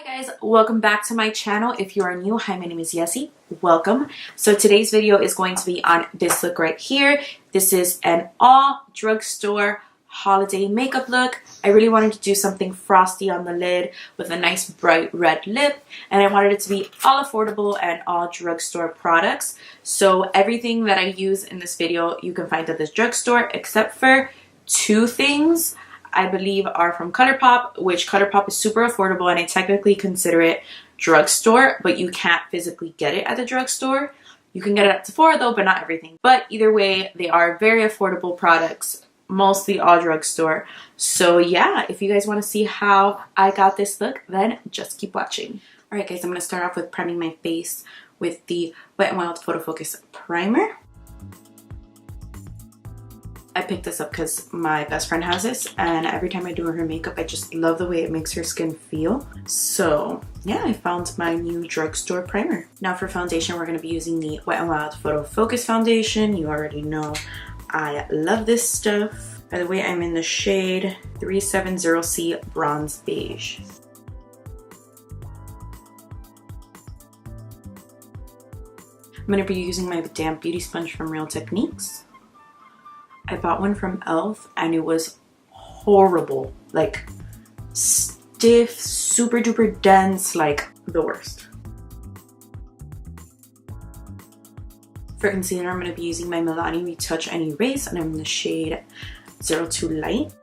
Hi guys, welcome back to my channel. If you are new, hi, my name is Yessie. Welcome. So today's video is going to be on this look right here. This is an all drugstore holiday makeup look. I really wanted to do something frosty on the lid with a nice bright red lip, and I wanted it to be all affordable and all drugstore products. So everything that I use in this video you can find at this drugstore except for two things I believe are from ColourPop, which ColourPop is super affordable and I technically consider it drugstore, but you can't physically get it at the drugstore. You can get it at Sephora though, but not everything. But either way, they are very affordable products, mostly all drugstore. So yeah, if you guys want to see how I got this look, then just keep watching. Alright guys, I'm going to start off with priming my face with the Wet n Wild Photofocus primer. I picked this up because my best friend has this, and every time I do her makeup I just love the way it makes her skin feel. So yeah, I found my new drugstore primer. Now for foundation, we're going to be using the Wet n Wild Photofocus foundation. You already know I love this stuff. By the way, I'm in the shade 370C Bronze Beige. I'm going to be using my damp beauty sponge from Real Techniques. I bought one from e.l.f. and it was horrible, like stiff, super duper dense, like the worst. For concealer, I'm going to be using my Milani Retouch and Erase, and I'm in the shade 02 Light.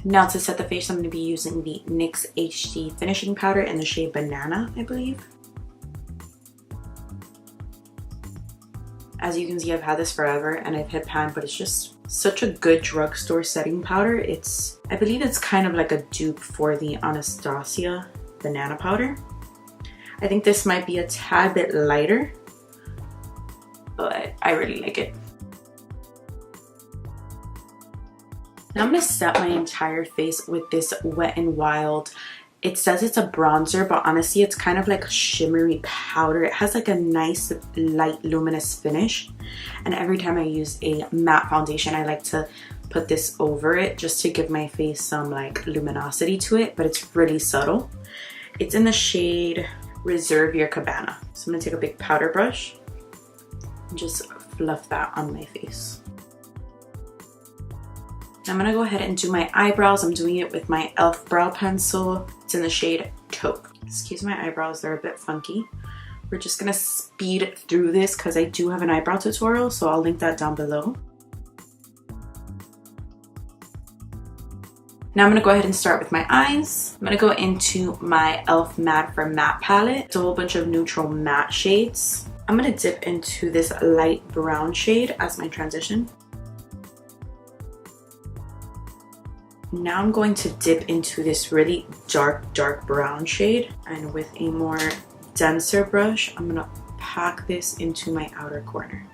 Now to set the face, I'm going to be using the NYX HD Finishing Powder in the shade Banana, I believe. As you can see, I've had this forever and I've hit pan, but it's just such a good drugstore setting powder. I believe it's kind of like a dupe for the Anastasia Banana Powder. I think this might be a tad bit lighter, but I really like it. Now I'm going to set my entire face with this Wet n Wild. It says it's a bronzer, but honestly it's kind of like a shimmery powder. It has like a nice light luminous finish, and every time I use a matte foundation I like to put this over it just to give my face some like luminosity to it, but it's really subtle. It's in the shade Reserve Your Cabana. So I'm going to take a big powder brush and just fluff that on my face. I'm going to go ahead and do my eyebrows. I'm doing it with my e.l.f. brow pencil. It's in the shade Taupe. Excuse my eyebrows, they're a bit funky. We're just going to speed through this because I do have an eyebrow tutorial, so I'll link that down below. Now I'm going to go ahead and start with my eyes. I'm going to go into my e.l.f. Matte for Matte palette. It's a whole bunch of neutral matte shades. I'm going to dip into this light brown shade as my transition. Now I'm going to dip into this really dark brown shade, and with a more denser brush I'm going to pack this into my outer corner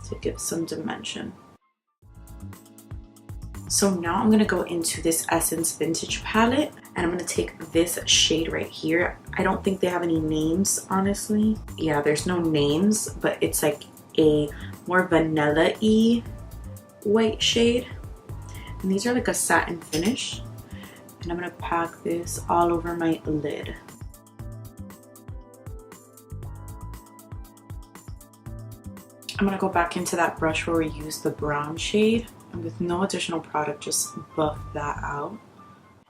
to give some dimension. So now I'm going to go into this Essence Vintage palette, and I'm going to take this shade right here. I don't think they have any names, honestly. Yeah, there's no names, but it's like a more vanilla-y white shade. And these are like a satin finish, and I'm going to pack this all over my lid. I'm going to go back into that brush where we used the brown shade, and with no additional product just buff that out.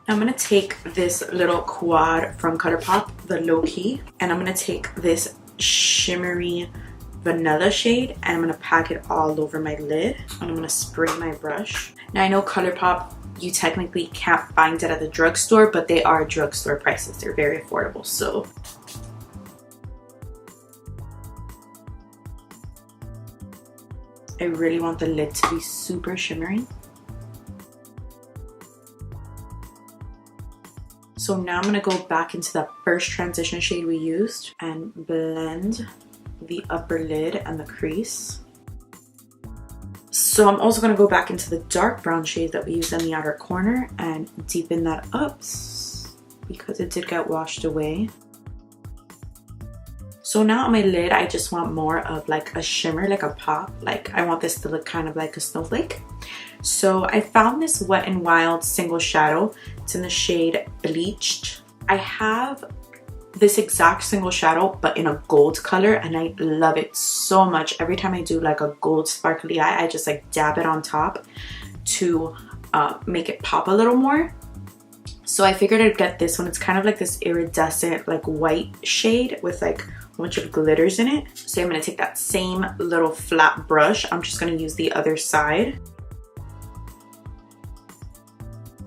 I'm going to take this little quad from ColourPop, the Low Key, and I'm going to take this shimmery vanilla shade and I'm going to pack it all over my lid, and I'm going to spray my brush. Now I know ColourPop, you technically can't find it at the drugstore, but they are drugstore prices. They're very affordable. So I really want the lid to be super shimmery. So now I'm going to go back into that first transition shade we used and blend the upper lid and the crease. So I'm also going to go back into the dark brown shade that we used in the outer corner and deepen that up because it did get washed away. So now on my lid, I just want more of like a shimmer, like a pop. Like I want this to look kind of like a snowflake. So I found this Wet n Wild single shadow. It's in the shade Bleached. I have this exact single shadow but in a gold color, and I love it so much. Every time I do like a gold sparkly eye, I just like dab it on top to make it pop a little more. So I figured I'd get this one. It's kind of like this iridescent like white shade with like a bunch of glitters in it. So I'm going to take that same little flat brush. I'm just going to use the other side.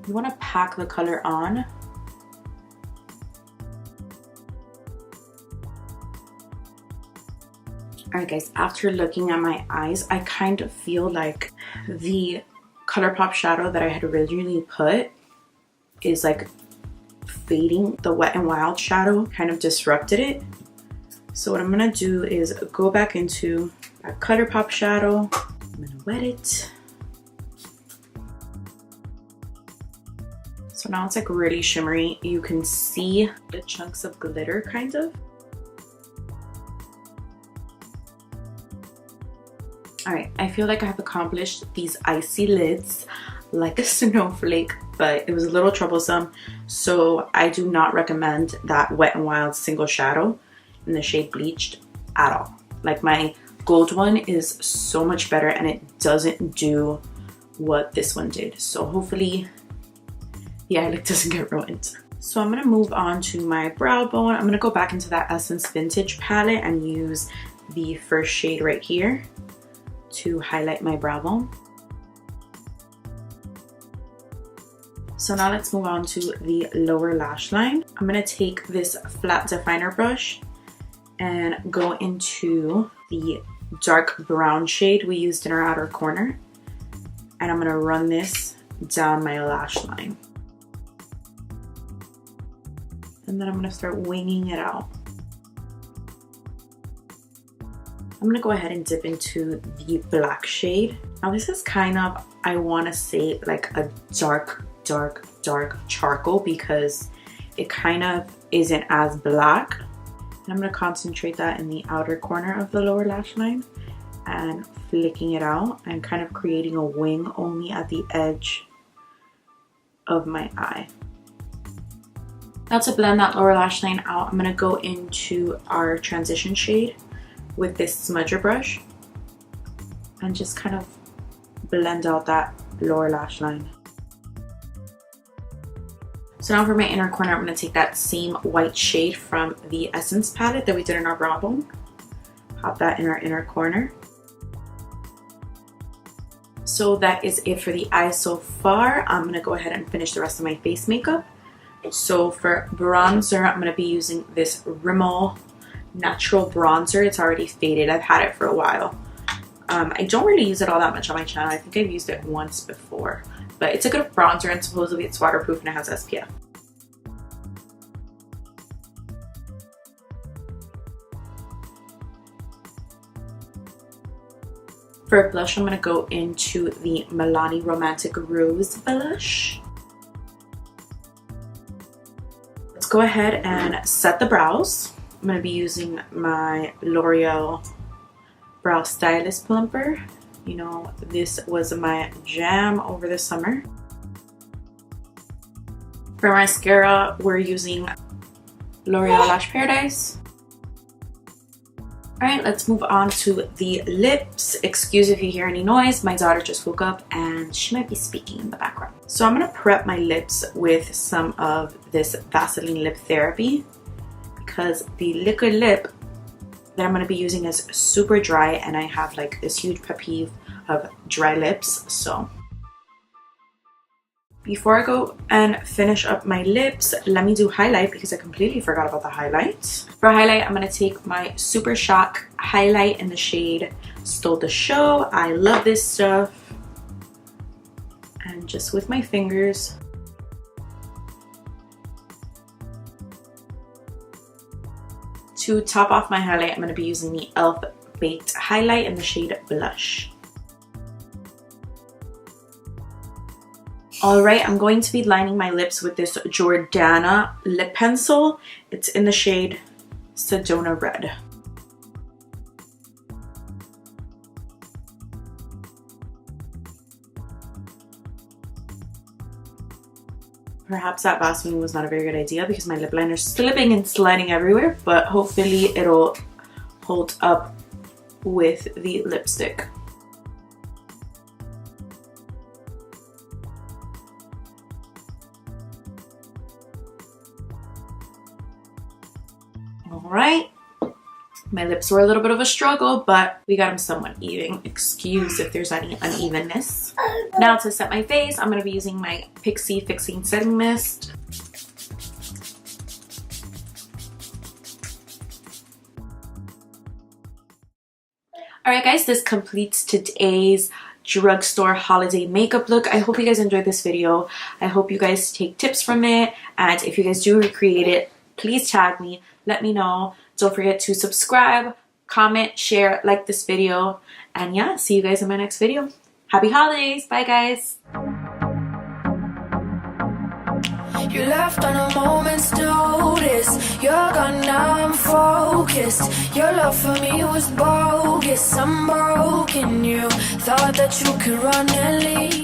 You want to pack the color on. Alright guys, after looking at my eyes, I kind of feel like the ColourPop shadow that I had originally put is like fading. The Wet n Wild shadow kind of disrupted it. So what I'm going to do is go back into that ColourPop shadow. I'm going to wet it. So now it's like really shimmery. You can see the chunks of glitter kind of. Alright, I feel like I have accomplished these icy lids like a snowflake, but it was a little troublesome. So I do not recommend that Wet n Wild single shadow in the shade Bleached at all. Like my gold one is so much better and it doesn't do what this one did. So hopefully the eye look doesn't get ruined. So I'm gonna move on to my brow bone. I'm gonna go back into that Essence Vintage palette and use the first shade right here to highlight my brow bone. So now let's move on to the lower lash line. I'm gonna take this flat definer brush and go into the dark brown shade we used in our outer corner. And I'm gonna run this down my lash line. And then I'm gonna start winging it out. I'm gonna go ahead and dip into the black shade. Now this is kind of, I wanna say like a dark charcoal because it kind of isn't as black. And I'm gonna concentrate that in the outer corner of the lower lash line and flicking it out and kind of creating a wing only at the edge of my eye. Now to blend that lower lash line out, I'm gonna go into our transition shade with this smudger brush and just kind of blend out that lower lash line. So now for my inner corner, I'm going to take that same white shade from the Essence palette that we did in our brow bone. Pop that in our inner corner. So that is it for the eyes so far. I'm going to go ahead and finish the rest of my face makeup. So for bronzer, I'm going to be using this Rimmel natural bronzer. It's already faded. I've had it for a while. I don't really use it all that much on my channel. I think I've used it once before, but it's a good bronzer and supposedly it's waterproof and it has SPF. For blush, I'm going to go into the Milani Romantic Rose blush. Let's go ahead and set the brows. I'm going to be using my L'Oreal Brow Stylist Plumper. You know, this was my jam over the summer. For mascara, we're using L'Oreal Lash Paradise. Alright, let's move on to the lips. Excuse if you hear any noise. My daughter just woke up and she might be speaking in the background. So I'm going to prep my lips with some of this Vaseline Lip Therapy, because the liquid lip that I'm going to be using is super dry and I have like this huge pet peeve of dry lips. So before I go and finish up my lips, let me do highlight because I completely forgot about the highlight. For highlight, I'm going to take my Super Shock highlight in the shade Stole the Show. I love this stuff. And just with my fingers, to top off my highlight, I'm going to be using the e.l.f. Baked Highlight in the shade Blush. Alright, I'm going to be lining my lips with this Jordana lip pencil. It's in the shade Sedona Red. Perhaps that Vaseline was not a very good idea because my lip liner is slipping and sliding everywhere, but hopefully it'll hold up with the lipstick. Alright, my lips were a little bit of a struggle, but we got them somewhat even. Excuse if there's any unevenness. Now to set my face, I'm going to be using my Pixi Fixing Setting Mist. Alright guys, this completes today's drugstore holiday makeup look. I hope you guys enjoyed this video. I hope you guys take tips from it, and if you guys do recreate it, please tag me. Let me know. Don't forget to subscribe, comment, share, like this video, and yeah, see you guys in my next video. Happy holidays. Bye guys. You left on a moment's notice. You're gone now, I'm focused. Your love for me was bogus. I'm broken. You thought that you could run and leave.